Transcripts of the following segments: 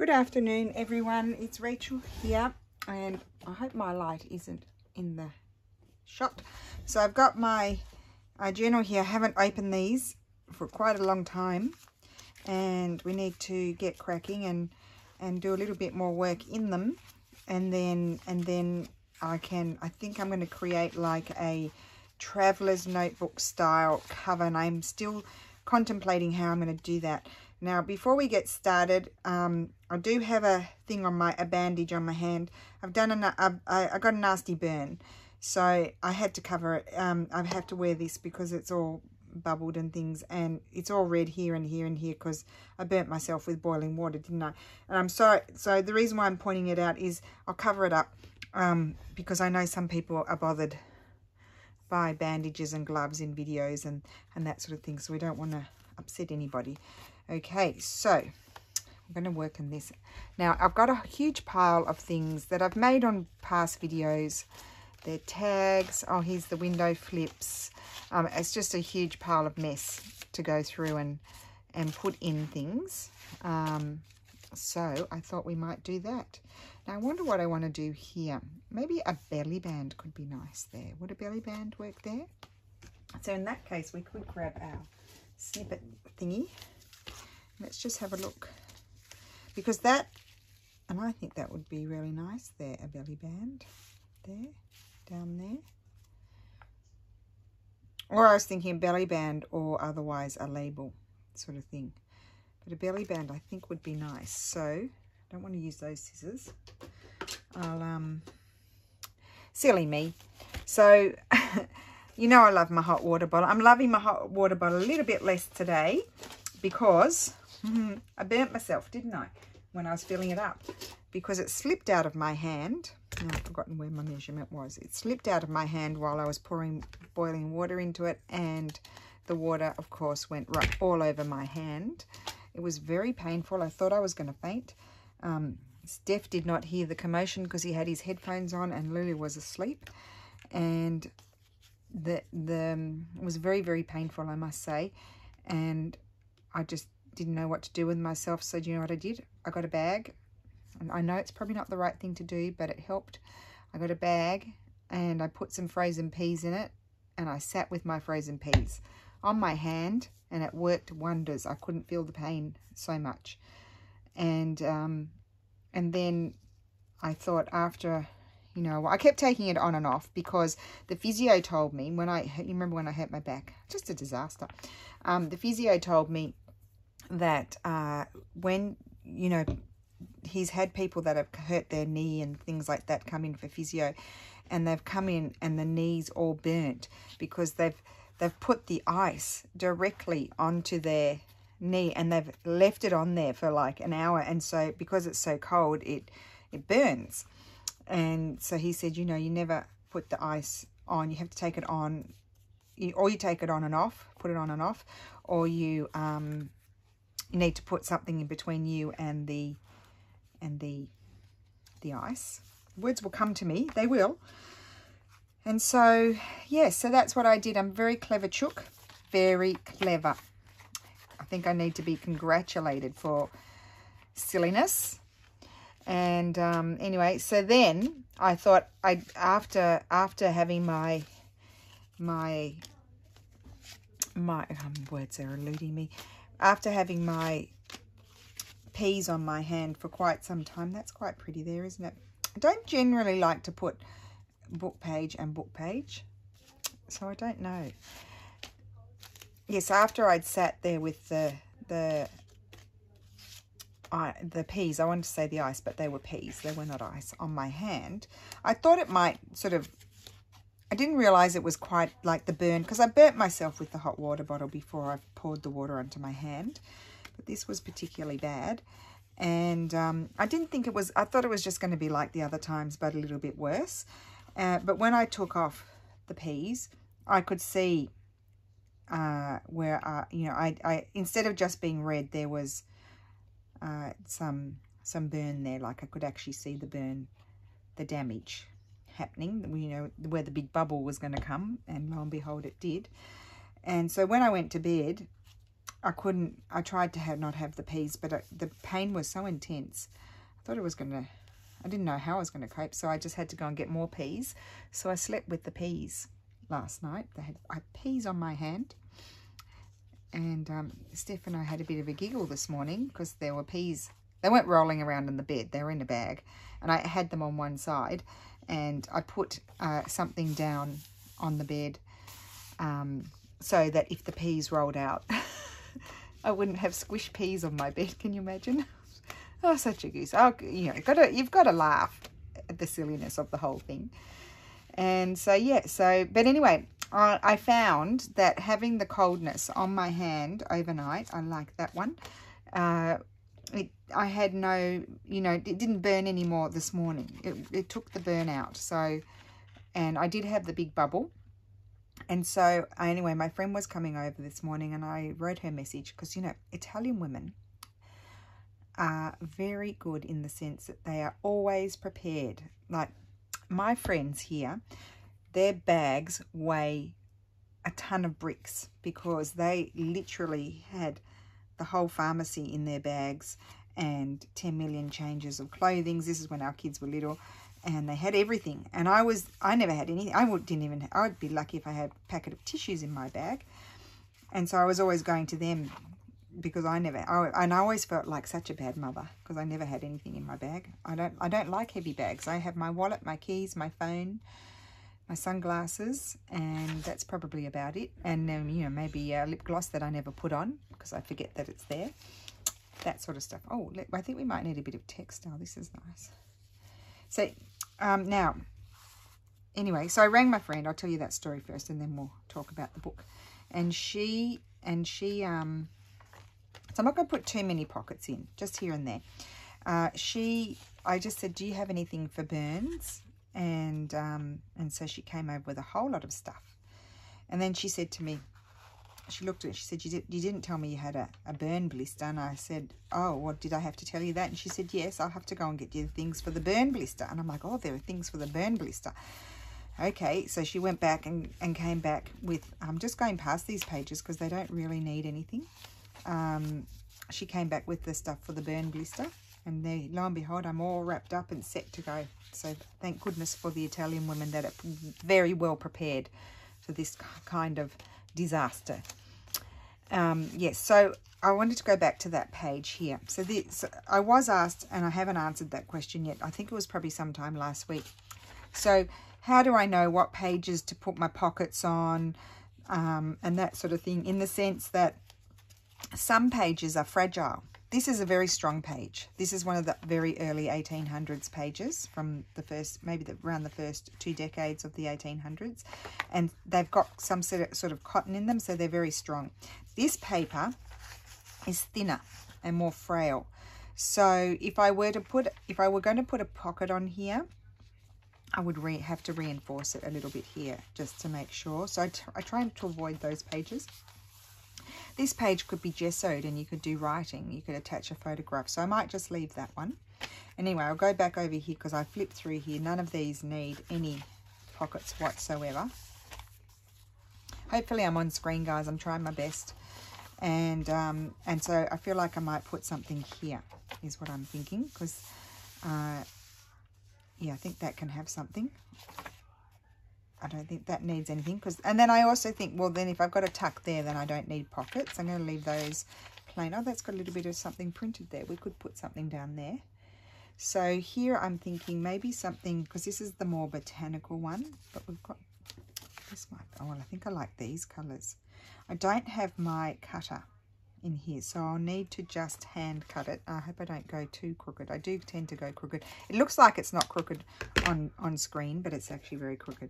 Good afternoon, everyone. It's Rachel here, and I hope my light isn't in the shot. So I've got my journal here. I haven't opened these for quite a long time, and we need to get cracking and do a little bit more work in them, and then I think I'm going to create like a traveler's notebook style cover, and I'm still contemplating how I'm going to do that. Now, before we get started, I do have a thing on a bandage on my hand. I got a nasty burn, so I had to cover it. I have to wear this because it's all bubbled and things, and it's all red here and here and here because I burnt myself with boiling water, didn't I? And I'm sorry. So the reason why I'm pointing it out is I'll cover it up because I know some people are bothered by bandages and gloves in videos and that sort of thing, so we don't want to upset anybody. Okay, so I'm going to work on this. Now, I've got a huge pile of things that I've made on past videos. They're tags. Oh, here's the window flips. It's just a huge pile of mess to go through and put in things. So I thought we might do that. Now, I wonder what I want to do here. Maybe a belly band could be nice there. Would a belly band work there? So in that case, we could grab our snippet thingy. Let's just have a look, because that, and I think that would be really nice there, a belly band there, down there. Or I was thinking a belly band or otherwise a label sort of thing. But a belly band I think would be nice. So I don't want to use those scissors. Silly me. So you know I love my hot water bottle. I'm loving my hot water bottle a little bit less today because I burnt myself, didn't I, when I was filling it up, because it slipped out of my hand. Oh, I've forgotten where my measurement was. It slipped out of my hand while I was pouring boiling water into it, and the water, of course, went right all over my hand. It was very painful. I thought I was going to faint. Steph did not hear the commotion because he had his headphones on, and Lulu was asleep. And it was very, very painful, I must say. And I just didn't know what to do with myself. So do you know what I did? I got a bag. And I know it's probably not the right thing to do, but it helped. I got a bag and I put some frozen peas in it, and I sat with my frozen peas on my hand, and it worked wonders. I couldn't feel the pain so much. And then I thought after, you know, I kept taking it on and off because the physio told me you remember when I hurt my back? Just a disaster. The physio told me that when, you know, he's had people that have hurt their knee and things like that come in for physio, and they've come in and the knee's all burnt because they've put the ice directly onto their knee and they've left it on there for like an hour, and so because it's so cold it burns. And so he said, you know, you never put the ice on, you have to take it on, or you take it on and off, put it on and off, or you need to put something in between you and the ice. Words will come to me, they will. And so, yes, so that's what I did. I'm very clever chook, very clever. I think I need to be congratulated for silliness. And anyway, so then I thought after having my words are eluding me. After having my peas on my hand for quite some time, that's quite pretty there, isn't it? I don't generally like to put book page and book page, so I don't know. Yes, after I'd sat there with the peas, I wanted to say the ice, but they were peas, they were not ice, on my hand, I thought it might sort of, I didn't realize it was quite like the burn, because I burnt myself with the hot water bottle before I poured the water onto my hand, but this was particularly bad. And I didn't think it was, I thought it was just going to be like the other times, but a little bit worse. But when I took off the peas, I could see where, you know, I instead of just being red, there was some burn there. Like I could actually see the burn, the damage happening, you know, where the big bubble was going to come, and lo and behold it did. And so when I went to bed, I tried to not have the peas, but the pain was so intense. I thought I didn't know how I was going to cope, so I just had to go and get more peas. So I slept with the peas last night. I had peas on my hand. And Steph and I had a bit of a giggle this morning because there were peas. They weren't rolling around in the bed. They were in a bag. And I had them on one side. And I put something down on the bed so that if the peas rolled out, I wouldn't have squished peas on my bed. Can you imagine? Oh, such a goose. Oh, you know, you've got to laugh at the silliness of the whole thing. And so, yeah, but anyway, I found that having the coldness on my hand overnight, I like that one. I had no, you know, it didn't burn anymore this morning. It took the burn out. So, and I did have the big bubble. And so, anyway, my friend was coming over this morning and I wrote her message because, you know, Italian women are very good in the sense that they are always prepared. Like my friends here, their bags weigh a ton of bricks because they literally had the whole pharmacy in their bags and 10 million changes of clothing. This is when our kids were little, and they had everything. And I never had anything. I'd be lucky if I had a packet of tissues in my bag. And so I was always going to them because I always felt like such a bad mother because I never had anything in my bag. I don't like heavy bags. I have my wallet, my keys, my phone, my sunglasses, and that's probably about it. And you know, maybe a lip gloss that I never put on because I forget that it's there. That sort of stuff. Oh, I think we might need a bit of textile. This is nice. So now, anyway, so I rang my friend. I'll tell you that story first, and then we'll talk about the book. And she so I'm not going to put too many pockets in, just here and there. I just said, do you have anything for burns? And so she came over with a whole lot of stuff. And then she said to me, she looked at it, she said, you didn't tell me you had a burn blister. And I said, oh, well, did I have to tell you that? And she said, yes, I'll have to go and get you the things for the burn blister. And I'm like, oh, there are things for the burn blister. Okay, so she went back and came back with, I'm just going past these pages because they don't really need anything. She came back with the stuff for the burn blister, and there, lo and behold, I'm all wrapped up and set to go. So thank goodness for the Italian women that are very well prepared for this kind of disaster. Yes, so I wanted to go back to that page here. So I was asked, and I haven't answered that question yet. I think it was probably sometime last week. So how do I know what pages to put my pockets on, and that sort of thing, in the sense that some pages are fragile. This is a very strong page. This is one of the very early 1800s pages from the first, maybe around the first 2 decades of the 1800s. And they've got some sort of cotton in them, so they're very strong. This paper is thinner and more frail. So if I were going to put a pocket on here, I would have to reinforce it a little bit here just to make sure. So I try to avoid those pages. This page could be gessoed and you could do writing. You could attach a photograph. So I might just leave that one. Anyway, I'll go back over here because I flipped through here. None of these need any pockets whatsoever. Hopefully I'm on screen, guys. I'm trying my best. And so I feel like I might put something here is what I'm thinking. Because, yeah, I think that can have something. I don't think that needs anything. And then I also think, well, then if I've got a tuck there, then I don't need pockets. I'm going to leave those plain. Oh, that's got a little bit of something printed there. We could put something down there. So here I'm thinking maybe something, because this is the more botanical one. But we've got this one. Oh, well, I think I like these colours. I don't have my cutter in here, so I'll need to just hand cut it. I hope I don't go too crooked. I do tend to go crooked. It looks like it's not crooked on screen, but it's actually very crooked.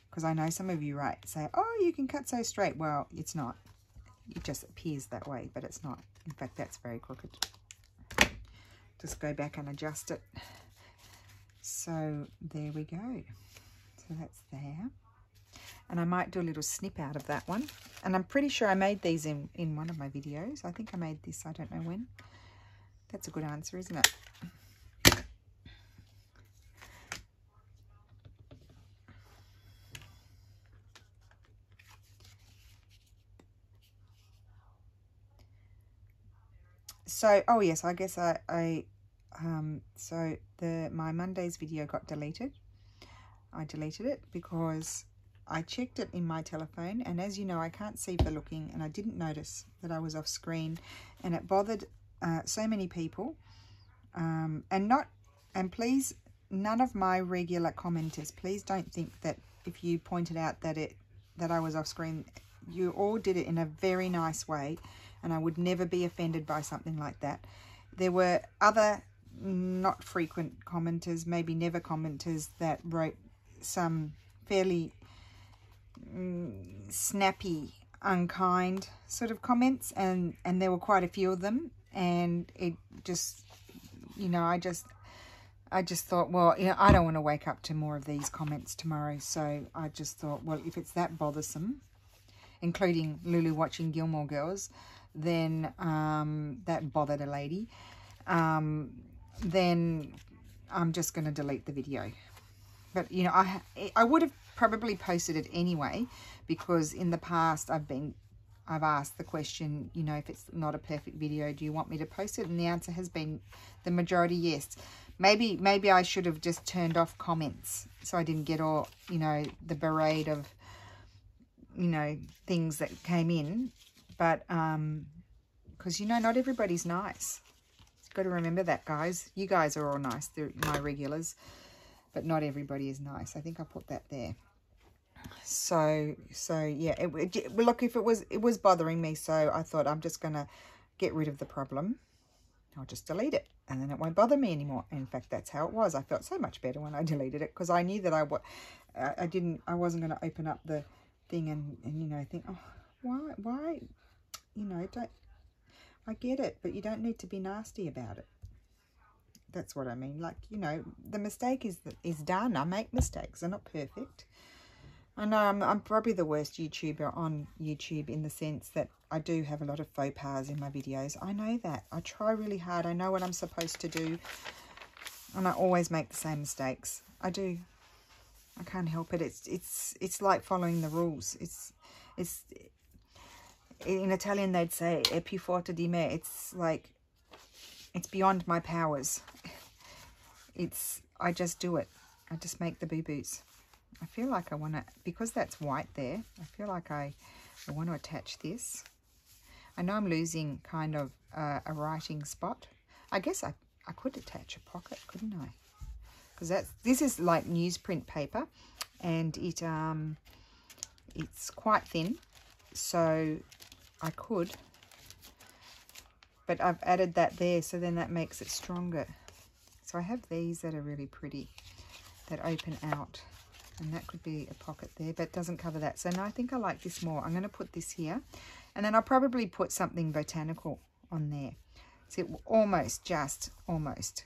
Because I know some of you say, oh, you can cut so straight. Well, it's not. It just appears that way, but it's not. In fact, that's very crooked. Just go back and adjust it. So there we go. So that's there. And I might do a little snip out of that one. And I'm pretty sure I made these in one of my videos. I think I made this, I don't know when. That's a good answer, isn't it? So, oh yes, I guess so my Monday's video got deleted. I deleted it because I checked it in my telephone, and as you know, I can't see for looking, and I didn't notice that I was off screen, and it bothered so many people. And please, none of my regular commenters, please don't think that if you pointed out that I was off screen, you all did it in a very nice way, and I would never be offended by something like that. There were other not frequent commenters, maybe never commenters, that wrote some fairly snappy, unkind sort of comments, and there were quite a few of them, and it just, you know, I just thought, well, you know, I don't want to wake up to more of these comments tomorrow. So I just thought, well, if it's that bothersome, including Lulu watching Gilmore Girls, then that bothered a lady, then I'm just going to delete the video. But, you know, I would have probably posted it anyway, because in the past I've asked the question, you know, if it's not a perfect video, do you want me to post it? And the answer has been the majority yes. Maybe I should have just turned off comments so I didn't get all, you know, the parade of, you know, things that came in. But because, you know, not everybody's nice. You've got to remember that, guys. You guys are all nice. They're my regulars. But not everybody is nice. I think I put that there. So yeah, look, if it was bothering me, so I thought I'm just going to get rid of the problem. I'll just delete it, and then it won't bother me anymore. In fact, that's how it was. I felt so much better when I deleted it, because I knew that I wasn't going to open up the thing and you know, think, oh, why, you know, I get it, but you don't need to be nasty about it. That's what I mean. Like, you know, the mistake is done. I make mistakes. They're not perfect. I know I'm probably the worst YouTuber on YouTube, in the sense that I do have a lot of faux pas in my videos. I know that. I try really hard. I know what I'm supposed to do, and I always make the same mistakes. I do. I can't help it. It's like following the rules. It's in Italian they'd say "è più forte di me." It's like, it's beyond my powers. I just do it. I just make the boo-boos. I feel like I want to, because that's white there, I feel like I want to attach this. I know I'm losing kind of a writing spot. I guess I could attach a pocket, couldn't I? Because this is like newsprint paper, and it's quite thin, so I could. But I've added that there, so then that makes it stronger. So I have these that are really pretty, that open out. And that could be a pocket there, but it doesn't cover that. So no, I think I like this more. I'm going to put this here. And then I'll probably put something botanical on there. So it will almost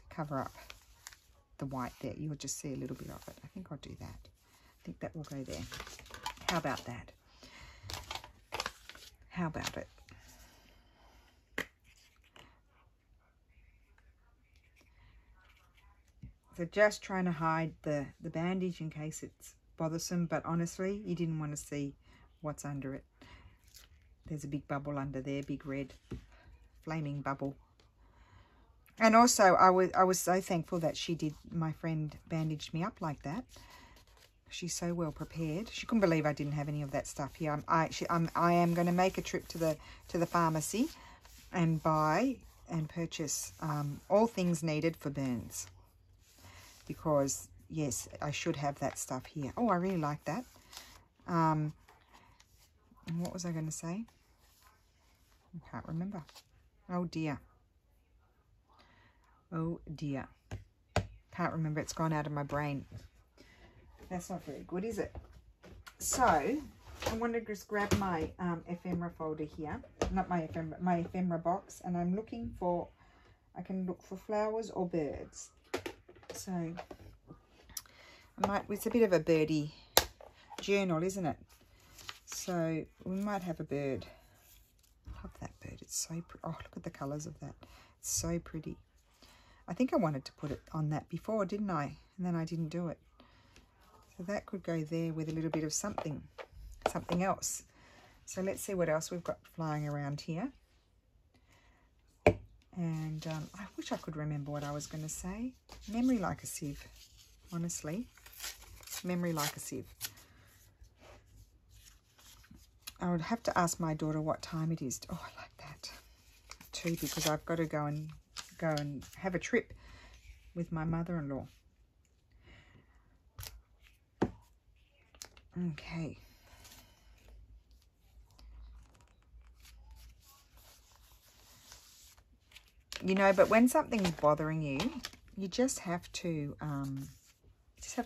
cover up the white there. You'll just see a little bit of it. I think I'll do that. I think that will go there. How about that? How about it? So just trying to hide the bandage in case it's bothersome, but honestly, you didn't want to see what's under it. There's a big bubble under there, big red flaming bubble. And also, I was so thankful that my friend bandaged me up like that. She's so well prepared. She couldn't believe I didn't have any of that stuff here. I am going to make a trip to the pharmacy and buy and purchase all things needed for burns. Because, yes, I should have that stuff here. Oh, I really like that. And what was I going to say? I can't remember. Oh, dear. Oh, dear. Can't remember. It's gone out of my brain. That's not very good, is it? So, I want to just grab my ephemera folder here. Not my ephemera box. And I'm looking for, I can look for flowers or birds. So, it's a bit of a birdie journal, isn't it? So, we might have a bird. Love that bird. It's so pretty. Oh, look at the colours of that. It's so pretty. I think I wanted to put it on that before, didn't I? And then I didn't do it. So that could go there with a little bit of something else. So let's see what else we've got flying around here. And I wish I could remember what I was going to say. Memory like a sieve, honestly. Memory like a sieve. I would have to ask my daughter what time it is. Oh, I like that too, because I've got to go and have a trip with my mother-in-law. Okay. You know, but when something's bothering you, you just have to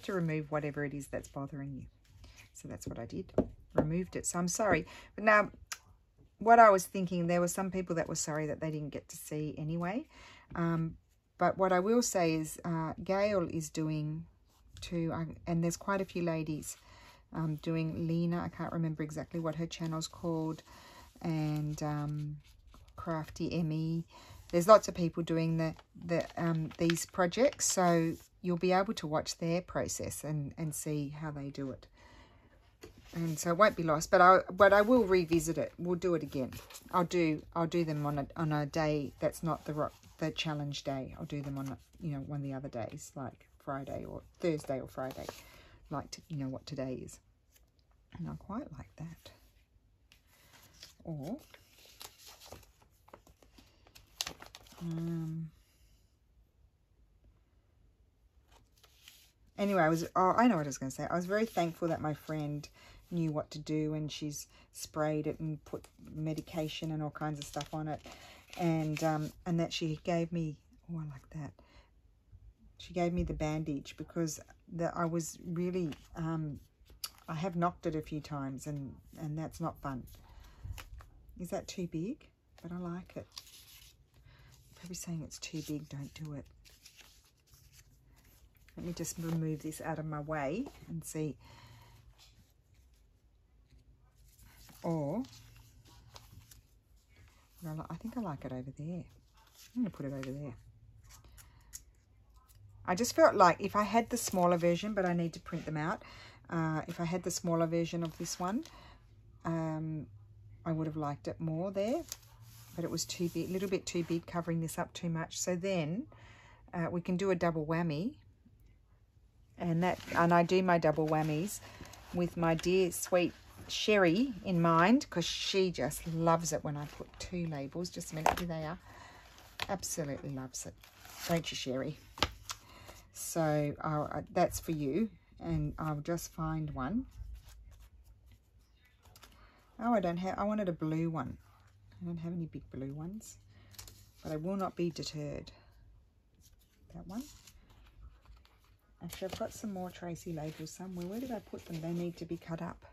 remove whatever it is that's bothering you. So that's what I did. Removed it. So I'm sorry. But now, what I was thinking, there were some people that were sorry that they didn't get to see anyway. But what I will say is Gail is doing too, and there's quite a few ladies doing Lena. I can't remember exactly what her channel's called. And Crafty Emmy. There's lots of people doing these projects, so you'll be able to watch their process and see how they do it. And so it won't be lost, but I will revisit it. We'll do it again. I'll do them on a day that's not the challenge day. I'll do them on one of the other days, like Friday or Thursday or Friday, like what today is. And I quite like that. Or anyway, I know what I was going to say. I was very thankful that my friend knew what to do, and she's sprayed it and put medication and all kinds of stuff on it, and that she gave me, oh, I like that. She gave me the bandage because I was really, I have knocked it a few times, and that's not fun. Is that too big? But I like it. Probably saying it's too big, don't do it. Let me just remove this out of my way and see. Or, I think I like it over there. I'm going to put it over there. I just felt like if I had the smaller version, but I need to print them out. If I had the smaller version of this one, I would have liked it more there. But it was too big, a little bit too big, covering this up too much. So then we can do a double whammy. And I do my double whammies with my dear sweet Sherry in mind, because she just loves it when I put two labels. Just a minute, here they are. Absolutely loves it. Don't you, Sherry? So that's for you. And I'll just find one. Oh, I wanted a blue one. I don't have any big blue ones, but I will not be deterred. That one. Actually, I've got some more Tracy labels somewhere. Where did I put them? They need to be cut up.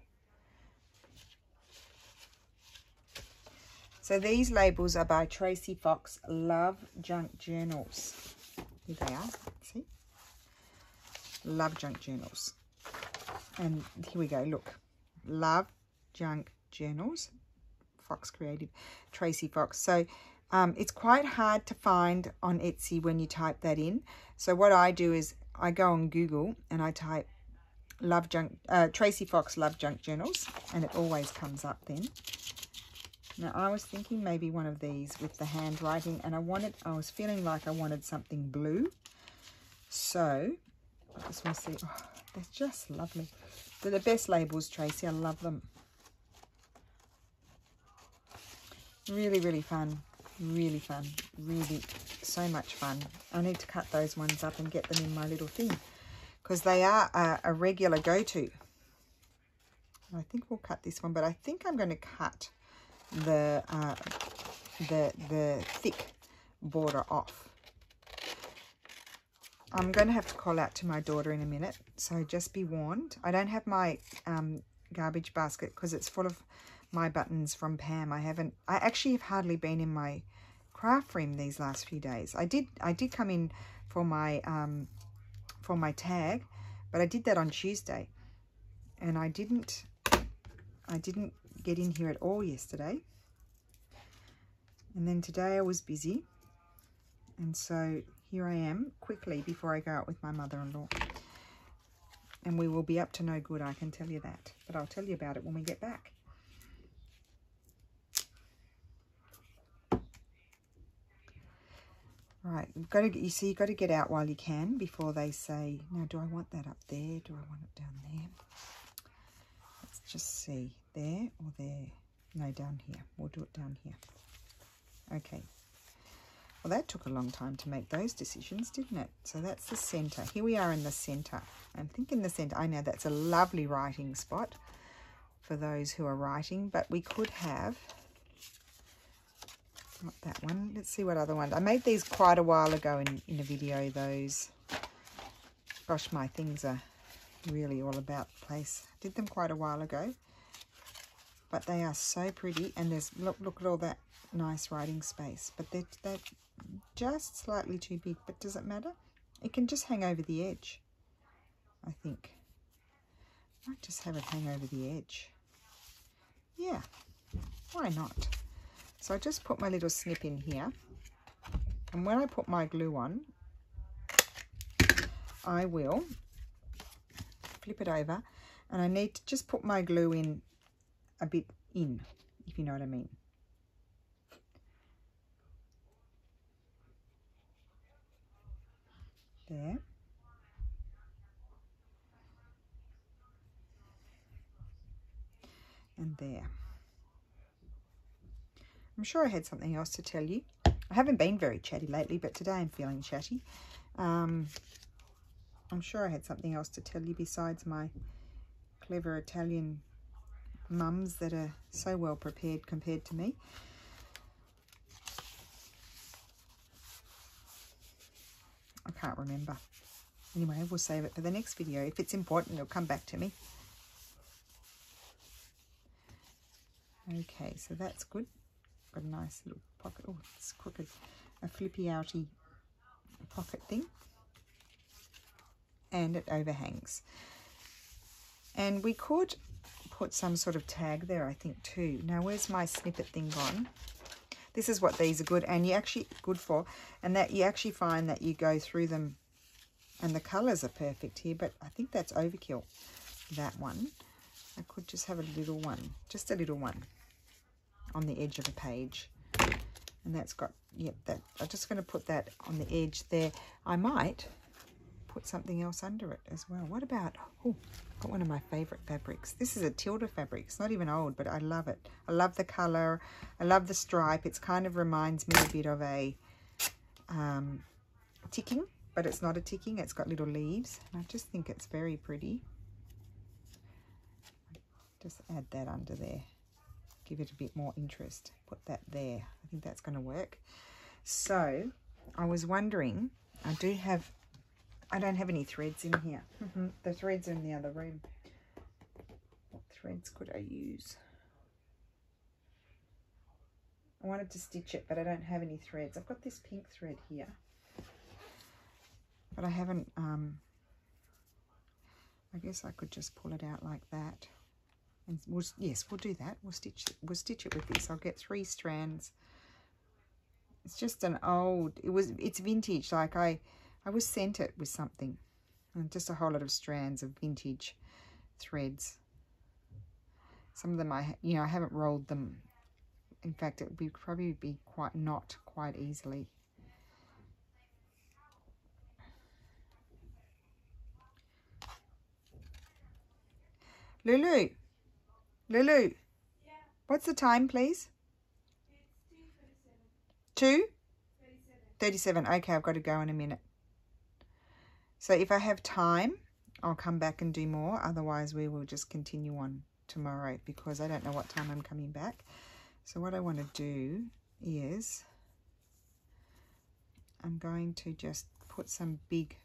So these labels are by Tracy Fox Love Junk Journals. Here they are. See? Love Junk Journals. And here we go. Look. Love Junk Journals. Fox Creative, Tracy Fox. So it's quite hard to find on Etsy when you type that in. So what I do is I go on Google and I type Tracy Fox Love Junk Journals, and it always comes up then. Now I was thinking maybe one of these with the handwriting, and I was feeling like I wanted something blue. So I just want to see. Oh, they're just lovely. They're the best labels, Tracy. I love them. Really, really fun. Really fun. Really so much fun. I need to cut those ones up and get them in my little thing, because they are a regular go-to. I think we'll cut this one, but I think I'm going to cut the thick border off. I'm going to have to call out to my daughter in a minute, so just be warned. I don't have my garbage basket because it's full of my buttons from Pam. I actually have hardly been in my craft room these last few days. I did come in for my tag, but I did that on Tuesday, and I didn't get in here at all yesterday. And then today I was busy, and so here I am quickly before I go out with my mother-in-law. And we will be up to no good, I can tell you that. But I'll tell you about it when we get back. Right, you've got to, you see, you've got to get out while you can before they say, no, do I want that up there? Do I want it down there? Let's just see, there or there? No, down here. We'll do it down here. Okay. Well, that took a long time to make those decisions, didn't it? So that's the centre. Here we are in the centre. I'm thinking the centre. I know that's a lovely writing spot for those who are writing, but we could have, not that one. Let's see what other ones. I made these quite a while ago in a video, those. Gosh, my things are really all about the place. I did them quite a while ago, but they are so pretty. And there's, look at all that nice writing space, but they're just slightly too big. But does it matter? It can just hang over the edge, I think. I might just have it hang over the edge. Yeah, why not? So I just put my little snip in here, and when I put my glue on, I will flip it over, and I need to just put my glue in a bit in, if you know what I mean. There. And there. I'm sure I had something else to tell you. I haven't been very chatty lately, but today I'm feeling chatty. I'm sure I had something else to tell you besides my clever Italian mums that are so well prepared compared to me. I can't remember. Anyway, we'll save it for the next video. If it's important, it'll come back to me. Okay, so that's good. Got a nice little pocket. Oh, it's crooked. A flippy outy pocket thing. And it overhangs. And we could put some sort of tag there, I think, too. Now, where's my snippet thing gone? This is what these are good, and you actually good for, and that you actually find that you go through them, and the colours are perfect here. But I think that's overkill. That one, I could just have a little one, just a little one, on the edge of a page, and that's got, yep, that I'm just going to put that on the edge there. I might put something else under it as well. What about, oh, got one of my favorite fabrics. This is a Tilda fabric. It's not even old, but I love it. I love the color. I love the stripe. It's kind of reminds me a bit of a ticking, but it's not a ticking. It's got little leaves, and I just think it's very pretty. Just add that under there. Give it a bit more interest. Put that there. I think that's going to work. So I was wondering, I don't have any threads in here. The threads are in the other room. What threads could I use? I wanted to stitch it, but I don't have any threads. I've got this pink thread here, but I haven't, I guess I could just pull it out like that. And yes, we'll do that. We'll stitch it with this. I'll get 3 strands. It's just an old, it's vintage. Like I was sent it with something, and just a whole lot of strands of vintage threads. Some of them I haven't rolled them. In fact, it would probably be not quite easily. Lulu. Lulu, yeah. What's the time, please? It's 2:37. 2:37. Okay, I've got to go in a minute. So if I have time, I'll come back and do more. Otherwise, we will just continue on tomorrow, because I don't know what time I'm coming back. So what I want to do is I'm going to just put some big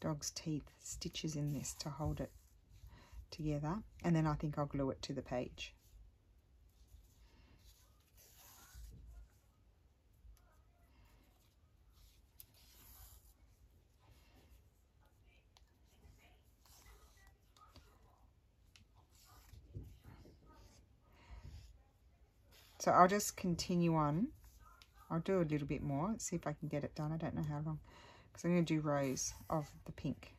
dog's teeth stitches in this to hold it together, and then I think I'll glue it to the page. So I'll just continue on. I'll do a little bit more, see if I can get it done. I don't know how long, because I'm going to do rows of the pink.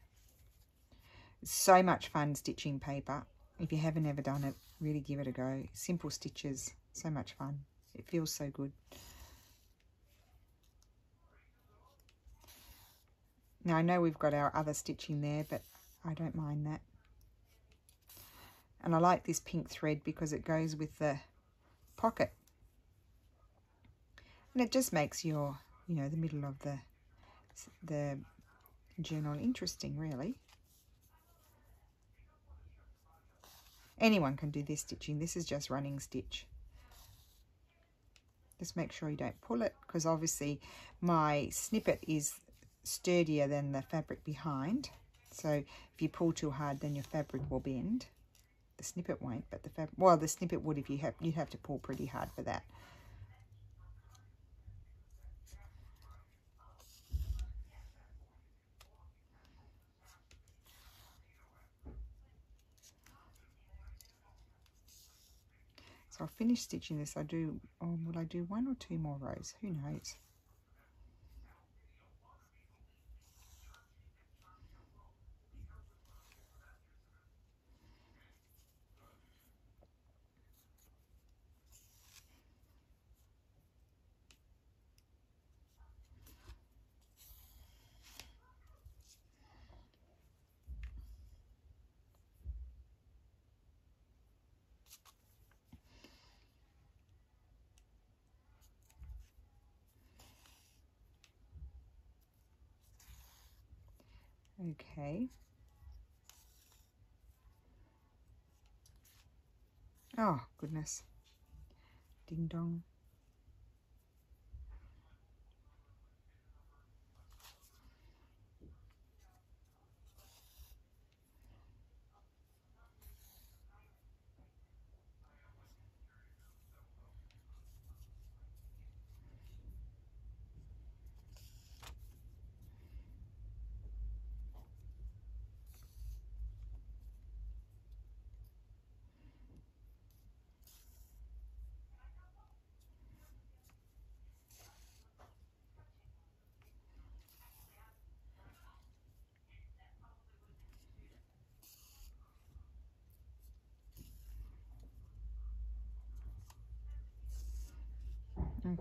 It's so much fun stitching paper. If you haven't ever done it, really give it a go. Simple stitches, so much fun. It feels so good. Now I know we've got our other stitching there, but I don't mind that. And I like this pink thread because it goes with the pocket. And it just makes your, you know, the middle of the journal interesting, really. Anyone can do this stitching. This is just running stitch. Just make sure you don't pull it, because obviously my snippet is sturdier than the fabric behind. So if you pull too hard, then your fabric will bend. The snippet won't, but the fabric, well, the snippet would if you'd have to pull pretty hard for that. So I'll finish stitching this. I do, will I do 1 or 2 more rows? Who knows? Okay. Oh, goodness. Ding dong.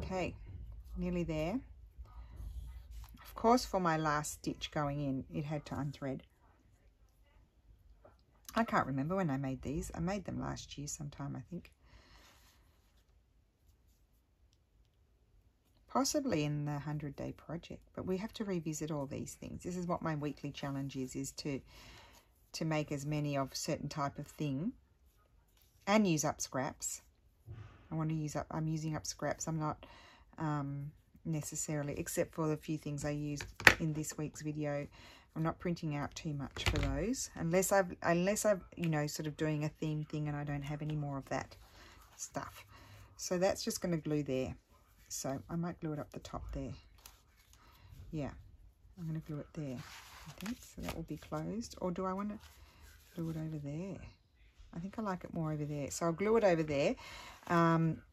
Okay, nearly there. Of course, for my last stitch going in, it had to unthread. I can't remember when I made these. I made them last year sometime, I think. Possibly in the 100-day project, but we have to revisit all these things. This is what my weekly challenge is to make as many of certain type of thing and use up scraps. I'm using up scraps. I'm not necessarily, except for the few things I used in this week's video, I'm not printing out too much for those, unless I've you know, sort of doing a theme thing and I don't have any more of that stuff. So that's just going to glue there. So I might glue it up the top there. Yeah, I'm going to glue it there, I think. So that will be closed. Or do I want to glue it over there? I think I like it more over there. So I'll glue it over there.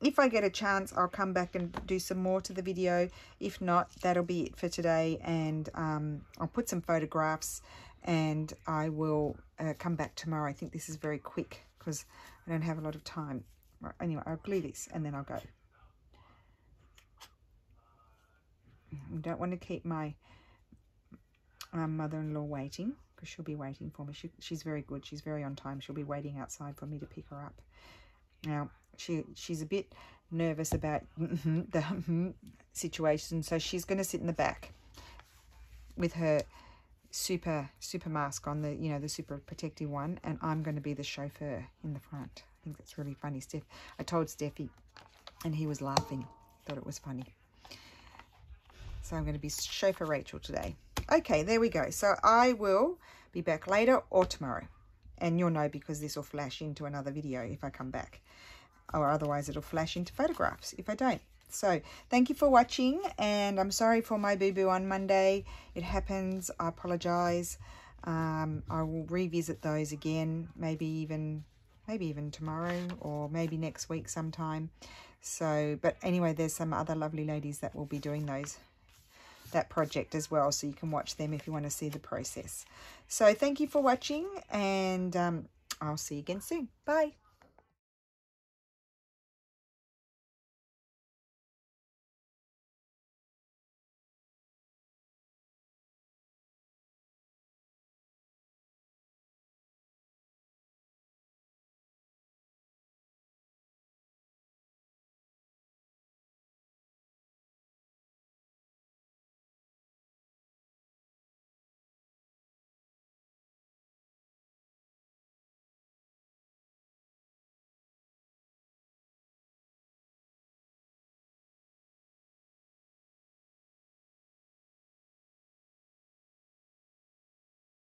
If I get a chance, I'll come back and do some more to the video. If not, that'll be it for today. And I'll put some photographs and I will come back tomorrow. I think this is very quick because I don't have a lot of time. Right, anyway, I'll glue this and then I'll go. I don't want to keep my mother-in-law waiting, because she'll be waiting for me. She's very good. She's very on time. She'll be waiting outside for me to pick her up. Now, she's a bit nervous about the situation, so she's going to sit in the back with her super mask on, the, you know, the super protective one, and I'm going to be the chauffeur in the front. I think that's really funny. I told Steffi, and he was laughing. Thought it was funny. So I'm going to be chauffeur Rachel today. Okay, there we go. So I will be back later or tomorrow. And you'll know because this will flash into another video if I come back. Or otherwise it'll flash into photographs if I don't. So thank you for watching. And I'm sorry for my boo-boo on Monday. It happens. I apologize. I will revisit those again. Maybe even tomorrow or maybe next week sometime. So, but anyway, there's some other lovely ladies that will be doing that project as well, so you can watch them if you want to see the process. So thank you for watching, and I'll see you again soon. Bye.